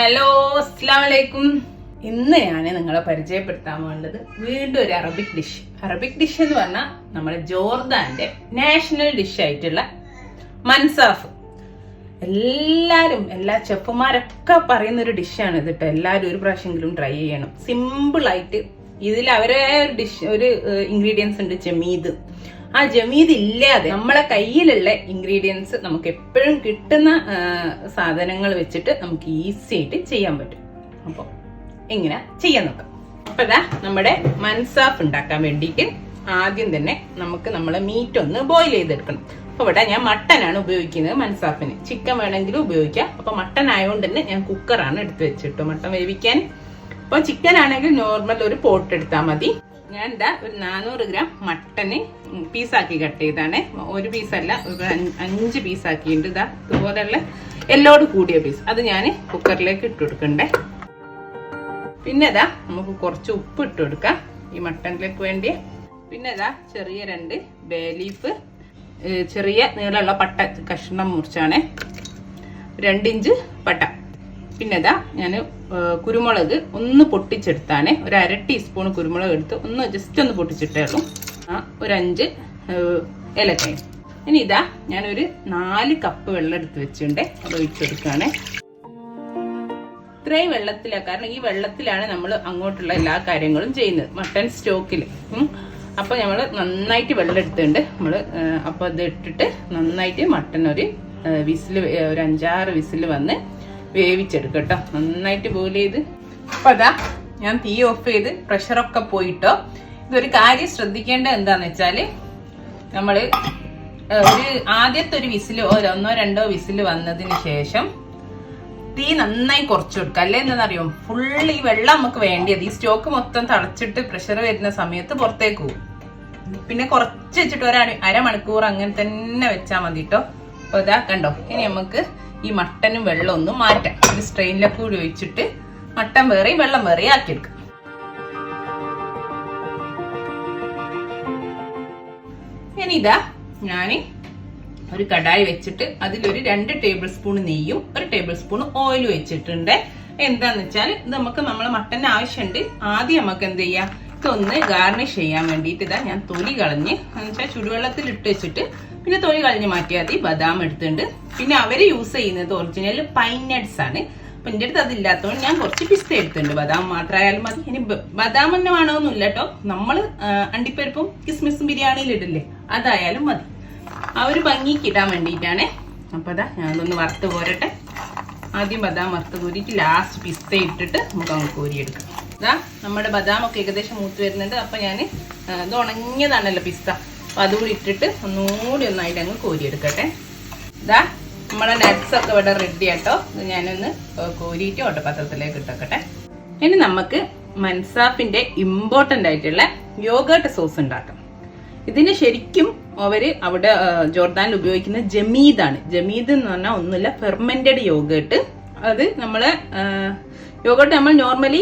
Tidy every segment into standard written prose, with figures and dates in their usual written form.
Hello, അസ്സലാമു അലൈക്കും. ഇന്ന് ഞാൻ നിങ്ങളെ പരിചയപ്പെടുത്താൻ വേണ്ടത് വീണ്ടും ഒരു അറബിക് ഡിഷ് എന്ന് പറഞ്ഞാൽ നമ്മുടെ ജോർദാന്റെ നാഷണൽ ഡിഷ് ആയിട്ടുള്ള മൻസാഫ്. എല്ലാ ചെഫുമാരൊക്കെ പറയുന്ന ഒരു ഡിഷാണ് ഇത് കേട്ടോ. എല്ലാവരും ഒരു പ്രാവശ്യമെങ്കിലും ട്രൈ ചെയ്യണം. സിമ്പിൾ ആയിട്ട് ഇതിൽ അവരെ ഒരു ഇൻഗ്രീഡിയൻസ് ഉണ്ട്, ജമീദ്. ആ ജമീദ് ഇല്ലാതെ നമ്മളെ കയ്യിലുള്ള ഇൻഗ്രീഡിയൻസ് നമുക്ക് എപ്പോഴും കിട്ടുന്ന സാധനങ്ങൾ വെച്ചിട്ട് നമുക്ക് ഈസി ആയിട്ട് ചെയ്യാൻ പറ്റും. അപ്പോൾ എങ്ങനെ ചെയ്യാൻ നോക്കാം. അപ്പൊ ഇതാ നമ്മുടെ മൻസാഫ് ഉണ്ടാക്കാൻ വേണ്ടിയിട്ട് ആദ്യം തന്നെ നമുക്ക് നമ്മളെ മീറ്റ് ഒന്ന് ബോയിൽ ചെയ്തെടുക്കണം. അപ്പൊ ഇവിടെ ഞാൻ മട്ടനാണ് ഉപയോഗിക്കുന്നത് മൻസാഫിന്. ചിക്കൻ വേണമെങ്കിലും ഉപയോഗിക്കാം. അപ്പൊ മട്ടൻ ആയതുകൊണ്ട് തന്നെ ഞാൻ കുക്കറാണ് എടുത്ത് വെച്ചിട്ടോ മട്ടൻ വേവിക്കാൻ. അപ്പൊ ചിക്കൻ ആണെങ്കിൽ നോർമൽ ഒരു പോട്ട് എടുത്താൽ മതി. ഞാൻ ഇതാ ഒരു 400 ഗ്രാം മട്ടന് പീസാക്കി കട്ട് ചെയ്താണ്. ഒരു പീസല്ല, ഒരു 5 പീസാക്കിയിട്ടുണ്ട്. ഇതാ ഇതുപോലെയുള്ള എല്ലോട് കൂടിയ പീസ് അത് ഞാൻ കുക്കറിലേക്ക് ഇട്ട് കൊടുക്കണ്ടേ. പിന്നെ ഇതാ നമുക്ക് കുറച്ച് ഉപ്പ് ഇട്ട് കൊടുക്കാം ഈ മട്ടനിലേക്ക് വേണ്ടി. പിന്നെ ഇതാ ചെറിയ 2 ബേ ലീഫ്, ചെറിയ നീളമുള്ള പട്ട കഷ്ണം മുറിച്ചാണ്, 2 ഇഞ്ച് പട്ട. പിന്നെ ഇതാ ഞാൻ കുരുമുളക് ഒന്ന് പൊട്ടിച്ചെടുത്താണ്. ഒരു 1/2 ടീസ്പൂൺ കുരുമുളക് എടുത്ത് ജസ്റ്റ് ഒന്ന് പൊട്ടിച്ചിട്ടേ ഉള്ളൂ. ഒരു 5 ഏലക്കായ. ഇനി ഇതാ ഞാനൊരു 4 കപ്പ് വെള്ളം എടുത്ത് വെച്ചിട്ടുണ്ട്, അത് ഒഴിച്ചെടുക്കുകയാണ്. ഇത്രയും വെള്ളത്തിലാണ്, കാരണം ഈ വെള്ളത്തിലാണ് നമ്മൾ അങ്ങോട്ടുള്ള എല്ലാ കാര്യങ്ങളും ചെയ്യുന്നത് മട്ടൺ സ്റ്റോക്കിൽ. അപ്പൊ നമ്മൾ നന്നായിട്ട് വെള്ളം എടുത്തിട്ടുണ്ട് നമ്മൾ. അപ്പൊ അത് ഇട്ടിട്ട് നന്നായിട്ട് മട്ടൺ ഒരു 5-6 വിസിൽ വന്ന് വേവിച്ചെടുക്കട്ടോ, നന്നായിട്ട് ബോയിൽ ചെയ്ത്. അപ്പൊ അതാ ഞാൻ തീ ഓഫ് ചെയ്ത് പ്രഷറൊക്കെ പോയിട്ടോ. ഇതൊരു കാര്യം ശ്രദ്ധിക്കേണ്ടത് എന്താന്ന് വെച്ചാല് നമ്മള് ആദ്യത്തെ ഒരു വിസിലോ 1-2 വിസില് വന്നതിന് ശേഷം തീ നന്നായി കുറച്ചു കൊടുക്കുക. അല്ലെ എന്താണെന്നറിയോ, ഫുള്ള് ഈ വെള്ളം നമുക്ക് വേണ്ടിയത് ഈ സ്റ്റോക്ക് മൊത്തം തളച്ചിട്ട് പ്രഷർ വരുന്ന സമയത്ത് പുറത്തേക്ക് പോകും. പിന്നെ കുറച്ച് വെച്ചിട്ട് ഒരു അരമണിക്കൂർ അങ്ങനെ തന്നെ വെച്ചാൽ മതി കേട്ടോ. അപ്പൊ ഇതാ കണ്ടോ, ഇനി നമുക്ക് ഈ മട്ടനും വെള്ളം ഒന്നും മാറ്റാം. ഒരു സ്ട്രെയിനിലൊക്കെ കൂടി ഒഴിച്ചിട്ട് മട്ടൻ വേറെ വെള്ളം വേറെ ആക്കിയെടുക്കാം. ഇനി ഇതാ ഞാൻ ഒരു കടായി വെച്ചിട്ട് അതിലൊരു 2 ടേബിൾ സ്പൂൺ നെയ്യും 1 ടേബിൾ സ്പൂൺ ഓയിലും വെച്ചിട്ടുണ്ട്. എന്താന്ന് വെച്ചാൽ ഇത് നമുക്ക് നമ്മളെ മട്ടന് ആവശ്യമുണ്ട്. ആദ്യം നമുക്ക് എന്ത് ചെയ്യാം, ഇതൊന്ന് ഗാർണിഷ് ചെയ്യാൻ വേണ്ടിയിട്ട് ഇതാ ഞാൻ തൊലി കളഞ്ഞ് എന്നുവെച്ചാൽ ചുടുവെള്ളത്തിൽ ഇട്ട് വെച്ചിട്ട് പിന്നെ തൊലി കളഞ്ഞ് മാറ്റിയാൽ മതി. ബദാം എടുത്തിട്ടുണ്ട്. പിന്നെ അവര് യൂസ് ചെയ്യുന്നത് ഒറിജിനൽ പൈൻ നട്ട്സ് ആണ്. അപ്പൊ എന്റെ അടുത്ത് അതില്ലാത്തതുകൊണ്ട് ഞാൻ കുറച്ച് പിസ്ത എടുത്തിട്ടുണ്ട്. ബദാം മാത്രമായാലും മതി. ഇനി ബദാം തന്നെ വേണമെന്നില്ല കേട്ടോ, നമ്മള് അണ്ടിപ്പരിപ്പും കിസ്മിസും ബിരിയാണിയിൽ ഇടില്ലേ, അതായാലും മതി. ആ ഒരു ഭംഗിക്ക് ഇടാൻ വേണ്ടിയിട്ടാണ്. അപ്പൊ അതാ ഞാനൊന്ന് വറുത്ത് പോരട്ടെ. ആദ്യം ബദാം വറുത്ത് കോരിയിട്ട് ലാസ്റ്റ് പിസ്ത ഇട്ടിട്ട് നമുക്ക് അങ്ങ് കോരിയെടുക്കാം. ഇതാ നമ്മുടെ ബദാം ഒക്കെ ഏകദേശം മൂത്ത് വരുന്നുണ്ട്. അപ്പൊ ഞാൻ ഇത് ഉണങ്ങിയതാണല്ലോ പിസ്ത, അപ്പൊ അതുകൂടി ഇട്ടിട്ട് ഒന്നുകൂടി ഒന്നായിട്ട് അങ്ങ് കോരിയെടുക്കട്ടെ. ഇതാ നമ്മളെ നട്ട്സ് ഒക്കെ ഇവിടെ റെഡി ആട്ടോ. ഇത് ഞാനൊന്ന് കോരിയിട്ട് ഓട്ടപാത്രത്തിലേക്ക് ഇട്ടോക്കട്ടെ. ഇനി നമുക്ക് മൻസാഫിന്റെ ഇമ്പോർട്ടന്റ് ആയിട്ടുള്ള യോഗേർട്ട് സോസ് ഉണ്ടാക്കാം. ഇതിന് ശരിക്കും അവര് അവിടെ ജോർദാനിൽ ഉപയോഗിക്കുന്ന ജമീദാണ്. ജമീദ് എന്ന് പറഞ്ഞാൽ ഒന്നുമില്ല, ഫെർമെന്റഡ് യോഗേർട്ട്. അത് നമ്മളെ യോഗേർട്ട് നമ്മൾ നോർമലി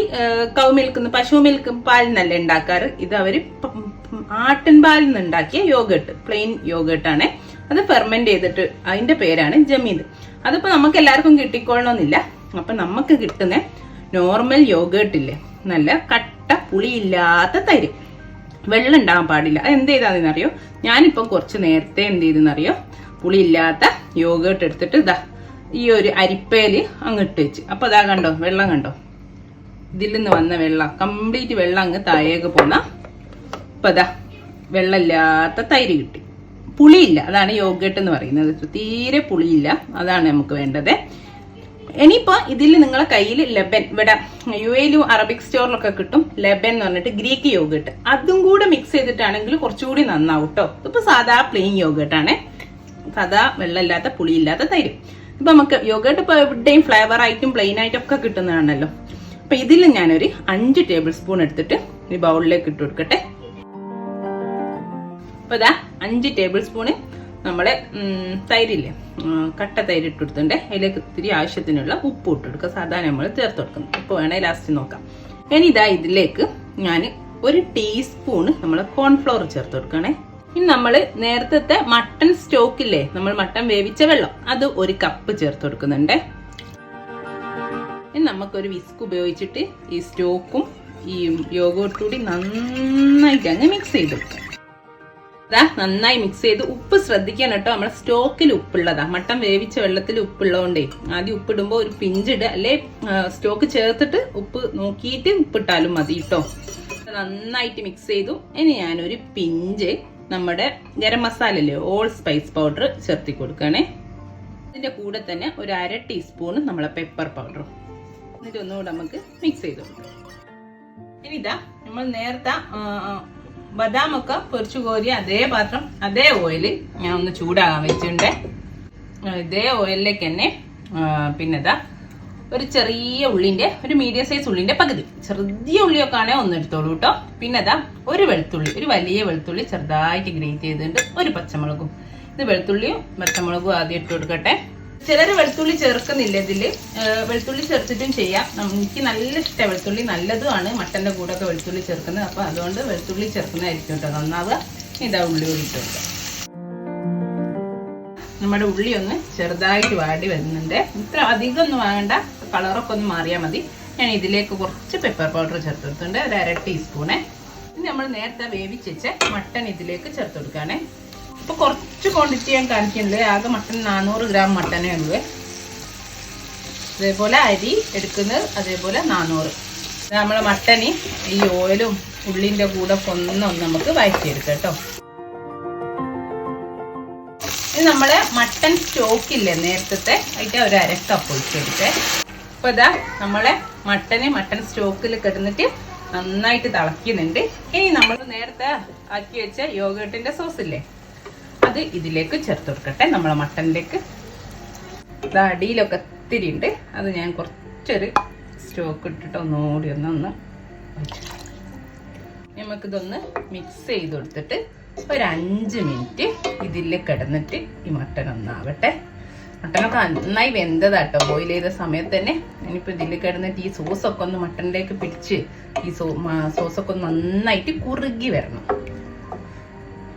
കൗ മിൽക്ക്, പശു മിൽക്ക് പാലിൽ നിന്നല്ല ഉണ്ടാക്കാറ്. ഇത് അവര് ആട്ടിൻ പാലിൽ നിന്ന് ഉണ്ടാക്കിയ യോഗേർട്ട്, പ്ലെയിൻ യോഗേർട്ടാണ്. അത് ഫെർമെന്റ് ചെയ്തിട്ട് അതിന്റെ പേരാണ് ജമീദ്. അതിപ്പോ നമുക്ക് എല്ലാവർക്കും കിട്ടിക്കൊള്ളണമെന്നില്ല. അപ്പൊ നമുക്ക് കിട്ടുന്ന നോർമൽ യോഗേർട്ടില്ലേ, നല്ല കട്ട പുളിയില്ലാത്ത തൈര്, വെള്ളം ഉണ്ടാകാൻ പാടില്ല. അത് എന്ത് ചെയ്താന്നറിയോ, ഞാനിപ്പം കുറച്ച് നേരത്തെ എന്ത് ചെയ്തെന്നറിയോ, പുളിയില്ലാത്ത യോഗേർട്ട് എടുത്തിട്ട് ഇതാ ഈ ഒരു അരിപ്പയില് അങ്ങിട്ട് വെച്ച്. അപ്പൊ അതാ കണ്ടോ, വെള്ളം കണ്ടോ, ഇതിൽ നിന്ന് വന്ന വെള്ളം കംപ്ലീറ്റ് വെള്ളം അങ്ങ് താഴേക്ക് പോന്ന. ഇപ്പൊ അതാ വെള്ളമില്ലാത്ത തൈര് കിട്ടി. പുളിയില്ല, അതാണ് യോഗേർട്ട് എന്ന് പറയുന്നത്. തീരെ പുളിയില്ല, അതാണ് നമുക്ക് വേണ്ടത്. ഇനിയിപ്പോ ഇതിൽ നിങ്ങളെ കയ്യിൽ ലെബൻ, ഇവിടെ UAE അറബിക് സ്റ്റോറിലൊക്കെ കിട്ടും ലെബൻ എന്ന് പറഞ്ഞിട്ട് ഗ്രീക്ക് യോഗേർട്ട്, അതും കൂടെ മിക്സ് ചെയ്തിട്ടാണെങ്കിൽ കുറച്ചുകൂടി നന്നാവും കേട്ടോ. ഇതിപ്പോ സാധാ പ്ലെയിൻ യോഗേർട്ടാണ്, സാധാ വെള്ളമില്ലാത്ത പുളിയില്ലാത്ത തൈര്. ഇപ്പൊ നമുക്ക് യോഗേർട്ട് ഇപ്പൊ എവിടെയും ഫ്ലേവർ ആയിട്ടും പ്ലെയിൻ ആയിട്ടും ഒക്കെ കിട്ടുന്നതാണല്ലോ. അപ്പൊ ഇതിൽ ഞാനൊരു 5 ടേബിൾ സ്പൂൺ എടുത്തിട്ട് ഈ ബൗളിലേക്ക് ഇട്ട് കൊടുക്കട്ടെ. അപ്പൊ ഇതാ 5 ടേബിൾ സ്പൂണ് നമ്മളെ തൈരില്ലേ, കട്ട തൈര് ഇട്ട് കൊടുത്തിട്ടുണ്ട്. അതിലേക്ക് ഇത്തിരി ആവശ്യത്തിനുള്ള ഉപ്പ് ഇട്ട് കൊടുക്കുക. സാധാരണ നമ്മൾ ചേർത്ത് കൊടുക്കുന്നത്. ഉപ്പ് വേണേൽ ലാസ്റ്റ് നോക്കാം. ഇനി ഇതാ ഇതിലേക്ക് ഞാൻ 1 ടീസ്പൂണ് നമ്മളെ കോൺഫ്ലോർ ചേർത്ത് കൊടുക്കണേ. ഇനി നമ്മൾ നേരത്തെ മട്ടൺ സ്റ്റോക്കില്ലേ, നമ്മൾ മട്ടൺ വേവിച്ച വെള്ളം, അത് 1 കപ്പ് ചേർത്ത് കൊടുക്കുന്നുണ്ട്. ഇനി നമുക്കൊരു വിസ്ക് ഉപയോഗിച്ചിട്ട് ഈ സ്റ്റോക്കും ഈ യോഗോട്ടും കൂടി നന്നായിട്ട് അങ്ങ് മിക്സ് ചെയ്തു. നന്നായി മിക്സ് ചെയ്ത് ഉപ്പ് ശ്രദ്ധിക്കാൻ കേട്ടോ. നമ്മുടെ സ്റ്റോക്കിൽ ഉപ്പുള്ളതാ. മട്ടൻ വേവിച്ച വെള്ളത്തിൽ ഉപ്പുള്ളതുകൊണ്ടേ ആദ്യം ഉപ്പിടുമ്പോൾ ഒരു പിഞ്ചിടുക, അല്ലെ സ്റ്റോക്ക് ചേർത്തിട്ട് ഉപ്പ് നോക്കിയിട്ട് ഉപ്പിട്ടാലും മതി കേട്ടോ. നന്നായിട്ട് മിക്സ് ചെയ്തു. ഇനി ഞാനൊരു പിഞ്ച് നമ്മുടെ ഗരം മസാല അല്ലേ, ഓൾ സ്പൈസ് പൗഡർ ചേർത്തി കൊടുക്കണേ. ഇതിന്റെ കൂടെ തന്നെ ഒരു 1/2 ടീസ്പൂൺ നമ്മളെ പെപ്പർ പൗഡറും. എന്നിട്ട് ഒന്നുകൂടെ നമുക്ക് മിക്സ് ചെയ്ത് കൊടുക്കാം. ഇനി ഇതാ നമ്മൾ നേരത്തെ ബദാമൊക്കെ പൊരിച്ചു കോരിയ അതേ പാത്രം, അതേ ഓയില് ഞാൻ ഒന്ന് ചൂടാകാൻ വെച്ചിട്ടുണ്ട്. ഇതേ ഓയിലിലേക്ക് തന്നെ പിന്നെതാ ഒരു ചെറിയ ഉള്ളിന്റെ, ഒരു മീഡിയം സൈസ് ഉള്ളിന്റെ പകുതി, ചെറിയ ഉള്ളിയൊക്കെ ആണെങ്കിൽ ഒന്ന് എടുത്തോളൂ കേട്ടോ. പിന്നെതാ ഒരു വെളുത്തുള്ളി, ഒരു വലിയ വെളുത്തുള്ളി ചെറുതായിട്ട് ഗ്രേറ്റ് ചെയ്തിട്ടുണ്ട്. ഒരു പച്ചമുളകും. ഇത് വെളുത്തുള്ളിയും പച്ചമുളകും ആദ്യം ഇട്ട് കൊടുക്കട്ടെ. ചിലർ വെളുത്തുള്ളി ചേർക്കുന്നില്ല ഇതില്, വെളുത്തുള്ളി ചേർത്തിട്ടും ചെയ്യാം. എനിക്ക് നല്ല ഇഷ്ടമാണ് വെളുത്തുള്ളി, നല്ലതുമാണ് മട്ടന്റെ കൂടെ ഒക്കെ വെളുത്തുള്ളി ചേർക്കുന്നത്. അപ്പൊ അതുകൊണ്ട് വെളുത്തുള്ളി ചേർക്കുന്നതായിരിക്കും കേട്ടോ നന്നാവുക. ഇതാ ഉള്ളി കൂടി ഇട്ട് കൊടുക്കാം. നമ്മുടെ ഉള്ളി ഒന്ന് ചെറുതായിട്ട് വാടി വരുന്നുണ്ട്. ഇത്ര അധികം ഒന്നും വാങ്ങണ്ട, കളറൊക്കെ ഒന്ന് മാറിയാൽ മതി. ഞാൻ ഇതിലേക്ക് കുറച്ച് പെപ്പർ പൗഡർ ചേർത്ത് കൊടുത്തിട്ടുണ്ട്, ഒരു 1/2 ടീസ്പൂണേ. ഇനി നമ്മൾ നേരത്തെ വേവിച്ച് വെച്ച മട്ടൺ ഇതിലേക്ക് ചേർത്ത് കൊടുക്കുകയാണേ. ഇപ്പൊ കുറച്ച് ക്വാണ്ടിറ്റി ഞാൻ കാണിക്കുന്നുണ്ട്. ആകെ മട്ടൺ 400 ഗ്രാം മട്ടനേ ഉള്ളൂ. അതേപോലെ അരി എടുക്കുന്നത് അതേപോലെ 400. നമ്മളെ മട്ടന് ഈ ഓയിലും ഉള്ളിന്റെ കൂടെ ഒന്ന് നമുക്ക് വഴറ്റിയെടുക്കാം കേട്ടോ. ഇത് നമ്മളെ മട്ടൻ സ്റ്റോക്കില്ലേ നേരത്തെ, അതിന്റെ ഒരു 1/2 കപ്പ് ഒഴിച്ചെടുത്തേ. അപ്പൊ ഇതാ നമ്മളെ മട്ടൻ സ്റ്റോക്കിൽ കിടന്നിട്ട് നന്നായിട്ട് തിളക്കുന്നുണ്ട്. ഇനി നമ്മൾ നേരത്തെ ആക്കി വെച്ച യോഗേട്ടിന്റെ സോസ് ഇല്ലേ, അത് ഇതിലേക്ക് ചേർത്ത് കൊടുക്കട്ടെ. നമ്മളെ മട്ടനിലേക്ക് അടിയിലൊക്കെ ഒത്തിരി ഉണ്ട്. അത് ഞാൻ കുറച്ചൊരു സ്റ്റോക്ക് ഇട്ടിട്ട് ഒന്നുകൂടി ഒന്ന് നമുക്കിതൊന്ന് മിക്സ് ചെയ്ത് കൊടുത്തിട്ട് ഒരു 5 മിനിറ്റ് ഇതിൽ കിടന്നിട്ട് ഈ മട്ടൻ ഒന്നാവട്ടെ. മട്ടനൊക്കെ നന്നായി വെന്തതാട്ടോ ബോയിൽ ചെയ്ത സമയത്ത് തന്നെ. ഇനിയിപ്പോൾ ഇതിൽ കിടന്നിട്ട് ഈ സോസൊക്കെ ഒന്ന് മട്ടനിലേക്ക് പിടിച്ച് ഈ സോസൊക്കെ ഒന്ന് നന്നായിട്ട് കുറുകി വരണം.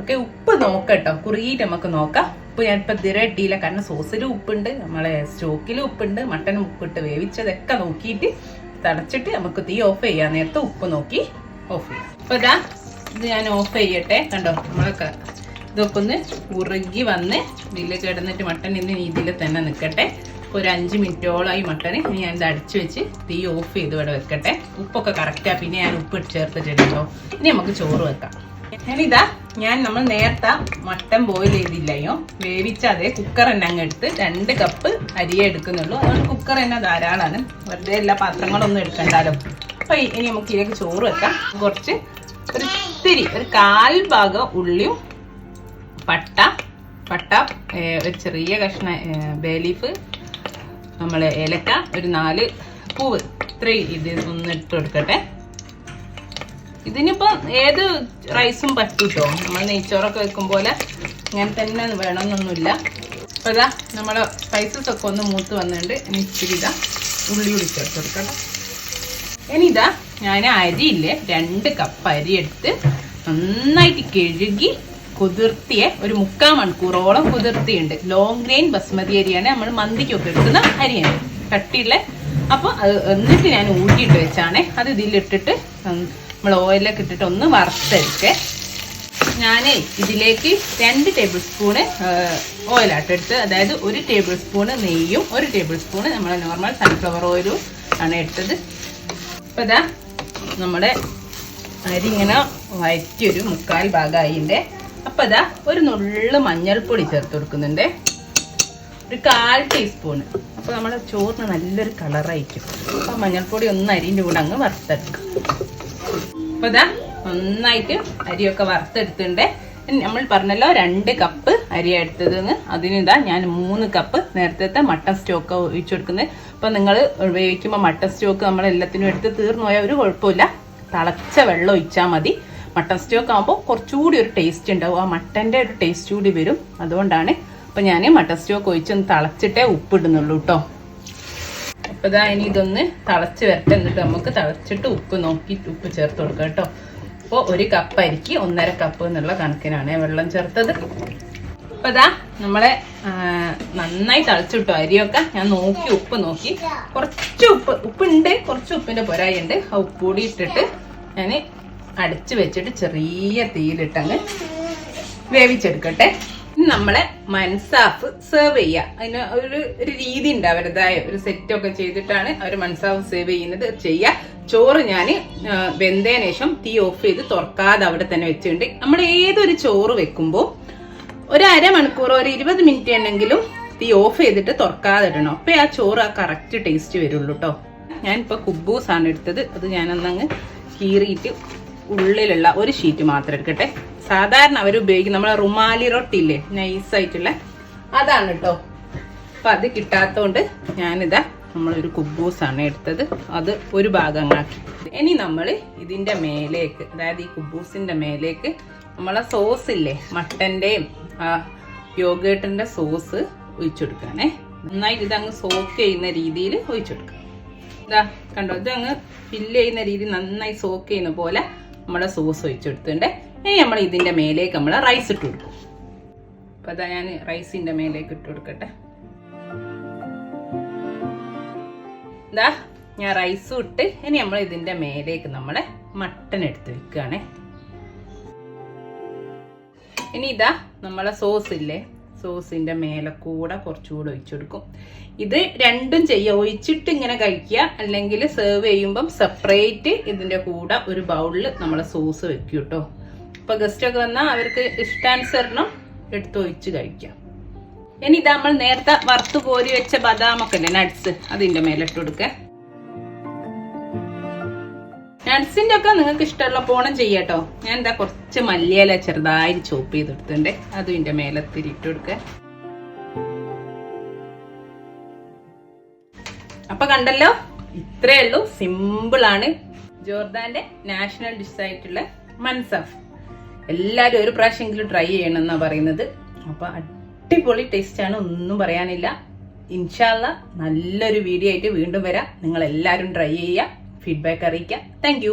ഓക്കെ, ഉപ്പ് നോക്കട്ടോ, കുറുകിയിട്ട് നമുക്ക് നോക്കാം. ഉപ്പ് ഞാനിപ്പോൾ ഇതിരെ ഇട്ടില്ല, കാരണം സോസിലും ഉപ്പുണ്ട്, നമ്മളെ സ്റ്റോക്കിലും ഉപ്പുണ്ട്, മട്ടനും ഉപ്പിട്ട് വേവിച്ചതൊക്കെ നോക്കിയിട്ട് തിളച്ചിട്ട് നമുക്ക് തീ ഓഫ് ചെയ്യാൻ നേരത്തെ ഉപ്പ് നോക്കി ഓഫ് ചെയ്യാം. അപ്പൊ ഇതാ ഇത് ഞാൻ ഓഫ് ചെയ്യട്ടെ. കണ്ടോ നമ്മളൊക്കെ ഇതൊക്കെ ഒന്ന് ഉറുകി വന്ന് ഇതിൽ കിടന്നിട്ട് മട്ടൻ ഇന്ന് ഇതിൽ തന്നെ നിൽക്കട്ടെ. ഒരു 5 മിനിറ്റോളായി മട്ടന്. ഇനി ഞാൻ ഇത് അടിച്ചു വെച്ച് തീ ഓഫ് ചെയ്ത് ഇവിടെ വെക്കട്ടെ. ഉപ്പൊക്കെ കറക്റ്റാ, പിന്നെ ഞാൻ ഉപ്പ് ചേർത്തിട്ടുണ്ടല്ലോ. ഇനി നമുക്ക് ചോറ് വെക്കാം. ഞാനിതാ നമ്മൾ നേരത്തെ മട്ടൻ ബോയിൽ ചെയ്തില്ലയോ, വേവിച്ച അതേ കുക്കർ തന്നെ അങ്ങ് എടുത്ത് 2 കപ്പ് അരിയെ എടുക്കുന്നുള്ളൂ. അതുകൊണ്ട് കുക്കർ തന്നെ ധാരാളമാണ്, വെറുതെ എല്ലാ പാത്രങ്ങളൊന്നും എടുക്കണ്ടാലോ. അപ്പൊ ഇനി നമുക്ക് ഇതിലേക്ക് ചോറ് വെക്കാം. കുറച്ച് ഒരു 1/4 ഭാഗം ഉള്ളിയും പട്ട ഒരു ചെറിയ കഷ്ണ ബേ ലീഫ്, നമ്മളെ ഏലക്ക, ഒരു 4 പൂവ്, ഇത്രയും ഇത് ഒന്ന് ഇട്ട് കൊടുക്കട്ടെ. ഇതിനിപ്പോ ഏത് റൈസും പറ്റൂട്ടോ, നമ്മൾ നെയ്ച്ചോറൊക്കെ വെക്കും പോലെ ഇങ്ങനെ തന്നെ വേണമെന്നൊന്നുമില്ല. അപ്പൊ ഇതാ നമ്മളെ സ്പൈസസ് ഒക്കെ ഒന്ന് മൂത്ത് വന്നിട്ടുണ്ട്. ഇനി ഇച്ചിരി ഇതാ ഉള്ളി കൂടി ചേർത്ത് കൊടുക്കട്ടെ. ഇനി ഇതാ ഞാൻ അരിയില്ലേ 2 കപ്പ് അരി എടുത്ത് നന്നായിട്ട് കഴുകി കുതിർത്തിയെ ഒരു 3/4 മണിക്കൂറോളം കുതിർത്തിയുണ്ട്. ലോങ് ഗ്രെയിൻ ബസ്മതി അരിയാണ്, നമ്മൾ മന്തിക്കൊക്കെ എടുക്കുന്ന അരിയാണ്, കട്ടിയുള്ള. അപ്പൊ അത് എന്നിട്ട് ഞാൻ ഊറ്റിയിട്ട് വെച്ചാണ്. അത് ഇതിലിട്ടിട്ട് നമ്മൾ ഓയിലൊക്കെ ഇട്ടിട്ട് ഒന്ന് വറുത്തെടുക്കേ. ഞാൻ ഇതിലേക്ക് 2 ടേബിൾ സ്പൂണ് ഓയിലാട്ടെടുത്ത്, അതായത് 1 ടേബിൾ സ്പൂണ് നെയ്യും 1 ടേബിൾ സ്പൂണ് നമ്മളെ നോർമൽ സൺഫ്ലവർ ഓയിലും ആണ് എടുത്തത്. അപ്പോൾ ഇതാ നമ്മുടെ അരി ഇങ്ങനെ വഴറ്റിയൊരു 3/4 ഭാഗമായിൻ്റെ. അപ്പോൾ ഇതാ ഒരു നുള്ളു മഞ്ഞൾപ്പൊടി ചേർത്ത് കൊടുക്കുന്നുണ്ട്, ഒരു 1/4 ടീസ്പൂണ്. അപ്പോൾ നമ്മുടെ ചോറിന് നല്ലൊരു കളറായിരിക്കും. അപ്പോൾ മഞ്ഞൾപ്പൊടി ഒന്ന് അരിൻ്റെ കൂടെ അങ്ങ് വറുത്തെടുക്കും. അപ്പോൾ ഇതാ നന്നായിട്ട് അരിയൊക്കെ വറുത്തെടുത്തിട്ടുണ്ട്. നമ്മൾ പറഞ്ഞല്ലോ 2 കപ്പ് അരി എടുത്തതെന്ന്. അതിനിതാ ഞാൻ 3 കപ്പ് നേരത്തെ മട്ടൺ സ്റ്റോക്ക് ഒഴിച്ചു കൊടുക്കുന്നത്. അപ്പം നിങ്ങൾ വേവിക്കുമ്പോൾ മട്ടൺ സ്റ്റോക്ക് നമ്മളെല്ലാത്തിനും എടുത്ത് തീർന്നു പോയാൽ ഒരു കുഴപ്പമില്ല, തിളച്ച വെള്ളം ഒഴിച്ചാൽ മതി. മട്ടൺ സ്റ്റോക്ക് ആകുമ്പോൾ കുറച്ചുകൂടി ഒരു ടേസ്റ്റ് ഉണ്ടാവും, ആ മട്ടൻ്റെ ഒരു ടേസ്റ്റ് കൂടി വരും. അതുകൊണ്ടാണ് അപ്പം ഞാൻ മട്ടൺ സ്റ്റോക്ക് ഒഴിച്ചൊന്ന് തിളച്ചിട്ടേ ഉപ്പിടുന്നുള്ളൂ കേട്ടോ. അപ്പോൾ ഇതാ ഇനി ഇതൊന്ന് തിളച്ച് വരട്ടെ, എന്നിട്ട് നമുക്ക് തിളച്ചിട്ട് ഉപ്പ് നോക്കിയിട്ട് ഉപ്പ് ചേർത്ത് കൊടുക്കാം കേട്ടോ. അപ്പോൾ 1 കപ്പ് അരിക്ക് 1.5 കപ്പ് എന്നുള്ള കണക്കിനാണ് വെള്ളം ചേർത്തത്. അപ്പൊ ഇതാ നമ്മളെ നന്നായി തളിച്ചിട്ടു അരിയൊക്കെ. ഞാൻ നോക്കി ഉപ്പ് നോക്കി, കുറച്ച് ഉപ്പുണ്ട്, കുറച്ച് ഉപ്പിന്റെ പൊരായി ഉണ്ട്. ആ ഉപ്പ് കൂടി ഇട്ടിട്ട് ഞാൻ അടച്ചു വെച്ചിട്ട് ചെറിയ തീയിലിട്ടങ്ങ് വേവിച്ചെടുക്കട്ടെ. ഇനി നമ്മളെ മൻസാഫ് സെർവ് ചെയ്യുക. അതിന് ഒരു രീതി ഉണ്ട്, അവരുടേതായ ഒരു സെറ്റ് ഒക്കെ ചെയ്തിട്ടാണ് അവർ മൻസാഫ് സെർവ് ചെയ്യുന്നത്. ചെയ്യുക. ചോറ് ഞാൻ വെന്തതിന് ശേഷം തീ ഓഫ് ചെയ്ത് തുറക്കാതെ അവിടെ തന്നെ വെച്ചിട്ടുണ്ട്. നമ്മൾ ഏതൊരു ചോറ് വെക്കുമ്പോൾ ഒരു അരമണിക്കൂർ ഒരു 20 മിനിറ്റ് ഉണ്ടെങ്കിലും തീ ഓഫ് ചെയ്തിട്ട് തുറക്കാതെ ഇടണം. അപ്പൊ ആ ചോറ് ആ കറക്റ്റ് ടേസ്റ്റ് വരുള്ളൂ കേട്ടോ. ഞാനിപ്പോ കുബൂസ് ആണ് എടുത്തത്. അത് ഞാനൊന്നങ്ങ് കീറിയിട്ട് ഉള്ളിലുള്ള ഒരു ഷീറ്റ് മാത്രം എടുക്കട്ടെ. സാധാരണ അവർ ഉപയോഗിക്കും നമ്മളെ റുമാലി റൊട്ടിയില്ലേ, നൈസായിട്ടുള്ള, അതാണ് കേട്ടോ. അപ്പൊ അത് കിട്ടാത്തോണ്ട് ഞാനിതാ നമ്മളൊരു കുബൂസാണ് എടുത്തത്. അത് ഒരു ഭാഗമാക്കി. ഇനി നമ്മൾ ഇതിന്റെ മേലേക്ക്, അതായത് ഈ കുബൂസിന്റെ മേലേക്ക് നമ്മളെ സോസ് ഇല്ലേ, മട്ടന്റെയും യോഗേട്ടിന്റെ സോസ് ഒഴിച്ചെടുക്കണേ. നന്നായിട്ട് ഇതങ്ങ് സോക്ക് ചെയ്യുന്ന രീതിയിൽ ഒഴിച്ചെടുക്കാം. ഇതാ കണ്ടോ, ഇതങ്ങ് ഫില്ല് ചെയ്യുന്ന രീതി, നന്നായി സോക്ക് ചെയ്യുന്ന പോലെ നമ്മളെ സോസ് ഒഴിച്ചെടുത്തിട്ടുണ്ട്. ഇനി നമ്മൾ ഇതിന്റെ മേലേക്ക് നമ്മൾ റൈസ് ഇട്ട് കൊടുക്കും. അപ്പൊ അതാ ഞാൻ റൈസിന്റെ മേലേക്ക് ഇട്ട് കൊടുക്കട്ടെ. ഇതാ ഞാൻ റൈസും ഇട്ട് ഇനി നമ്മൾ ഇതിന്റെ മേലേക്ക് നമ്മളെ മട്ടൻ എടുത്ത് വെക്കുകയാണേ. ഇനി ഇതാ നമ്മളെ സോസ് ഇല്ലേ, സോസിന്റെ മേലെ കൂടെ കുറച്ചുകൂടെ ഒഴിച്ചെടുക്കും. ഇത് രണ്ടും ചെയ്യുക, ഒഴിച്ചിട്ട് ഇങ്ങനെ കഴിക്കുക, അല്ലെങ്കിൽ സെർവ് ചെയ്യുമ്പം സെപ്പറേറ്റ് ഇതിന്റെ കൂടെ ഒരു ബൗളിൽ നമ്മളെ സോസ് വെക്കും കേട്ടോ. അപ്പൊ ഗസ്റ്റ് ഒക്കെ വന്നാൽ അവർക്ക് ഇഷ്ടാനുസരണം എടുത്ത് ഒഴിച്ച് കഴിക്കാം. ഇനി ഇതാ നമ്മൾ നേരത്തെ വറുത്ത് കോരി വെച്ച ബദാമൊക്കെ അല്ലേ, നട്ട്സ്, അതിന്റെ മേലെ ഇട്ട് കൊടുക്കുക. നട്ട്സിന്റെ ഒക്കെ നിങ്ങൾക്ക് ഇഷ്ടമുള്ള പോണം ചെയ്യാട്ടോ. ഞാൻ എന്താ കുറച്ച് മല്ലിയില ചെറുതായിട്ട് ചോപ്പ് ചെയ്തെടുത്തിട്ടുണ്ട്, അതും ഇതിന്റെ മേലെ തിരിയിട്ട് കൊടുക്കുക. അപ്പൊ കണ്ടല്ലോ, ഇത്രേ ഉള്ളൂ, സിമ്പിൾ ആണ്. ജോർദാന്റെ നാഷണൽ ഡിഷ് ആയിട്ടുള്ള മൻസഫ്. എല്ലാരും ഒരു പ്രാവശ്യമെങ്കിലും ട്രൈ ചെയ്യണമെന്നാ പറയുന്നത്. അപ്പൊ അടിപൊളി ടേസ്റ്റ് ആണ്, ഒന്നും പറയാനില്ല. ഇൻഷാല്ലാ നല്ലൊരു വീഡിയോ ആയിട്ട് വീണ്ടും വരാം. നിങ്ങൾ എല്ലാവരും ട്രൈ ചെയ്യുക, ഫീഡ്ബാക്ക് അറിയിക്കുക. താങ്ക്